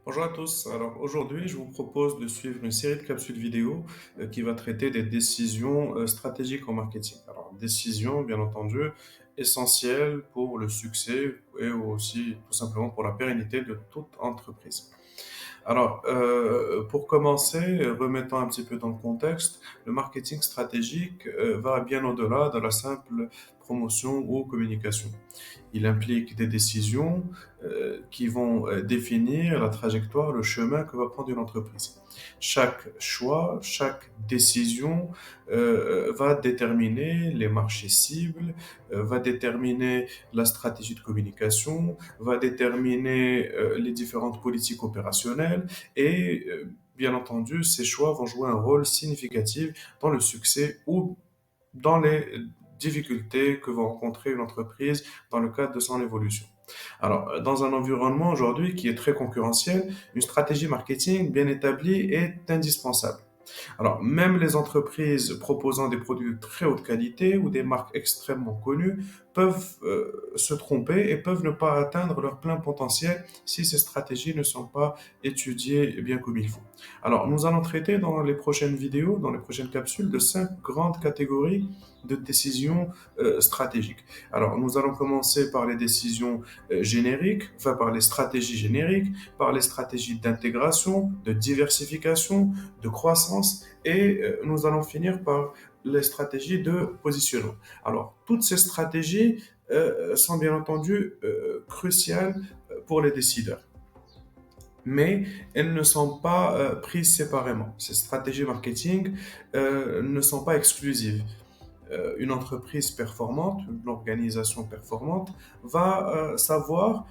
Bonjour à tous. Alors aujourd'hui, je vous propose de suivre une série de capsules vidéo qui va traiter des décisions stratégiques en marketing. Alors, décisions, bien entendu, essentielles pour le succès et aussi tout simplement pour la pérennité de toute entreprise. Alors, pour commencer, remettons un petit peu dans le contexte, le marketing stratégique va bien au-delà de la simple promotion ou communication. Il implique des décisions qui vont définir la trajectoire, le chemin que va prendre une entreprise. Chaque choix, chaque décision va déterminer les marchés cibles, va déterminer la stratégie de communication, va déterminer les différentes politiques opérationnelles et bien entendu, ces choix vont jouer un rôle significatif dans le succès ou dans les difficultés que va rencontrer une entreprise dans le cadre de son évolution. Alors, dans un environnement aujourd'hui qui est très concurrentiel, une stratégie marketing bien établie est indispensable. Alors, même les entreprises proposant des produits de très haute qualité ou des marques extrêmement connues peuvent se tromper et peuvent ne pas atteindre leur plein potentiel si ces stratégies ne sont pas étudiées bien comme il faut. Alors, nous allons traiter dans les prochaines vidéos, dans les prochaines capsules, de 5 grandes catégories de décisions stratégiques. Alors, nous allons commencer par les décisions génériques, enfin par les stratégies génériques, par les stratégies d'intégration, de diversification, de croissance et nous allons finir par les stratégies de positionnement. Alors, toutes ces stratégies sont bien entendu cruciales pour les décideurs, mais elles ne sont pas prises séparément. Ces stratégies marketing ne sont pas exclusives. Une entreprise performante, une organisation performante va savoir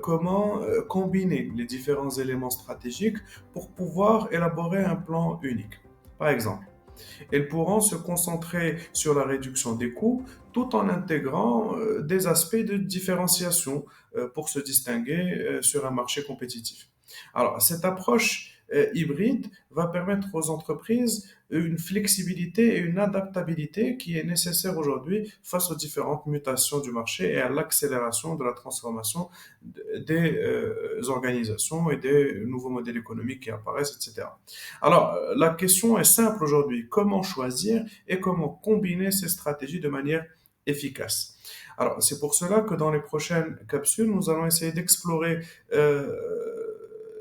comment combiner les différents éléments stratégiques pour pouvoir élaborer un plan unique. Par exemple, elles pourront se concentrer sur la réduction des coûts tout en intégrant des aspects de différenciation pour se distinguer sur un marché compétitif. Alors, cette approche hybride va permettre aux entreprises une flexibilité et une adaptabilité qui est nécessaire aujourd'hui face aux différentes mutations du marché et à l'accélération de la transformation des organisations et des nouveaux modèles économiques qui apparaissent, etc. Alors, la question est simple aujourd'hui. Comment choisir et comment combiner ces stratégies de manière efficace? Alors, c'est pour cela que dans les prochaines capsules, nous allons essayer d'explorer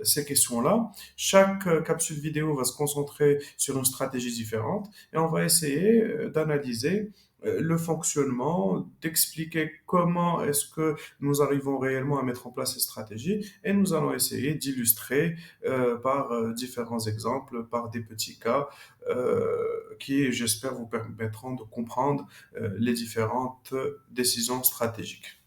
ces questions-là. Chaque capsule vidéo va se concentrer sur une stratégie différente et on va essayer d'analyser le fonctionnement, d'expliquer comment est-ce que nous arrivons réellement à mettre en place ces stratégies et nous allons essayer d'illustrer par différents exemples, par des petits cas qui, j'espère, vous permettront de comprendre les différentes décisions stratégiques.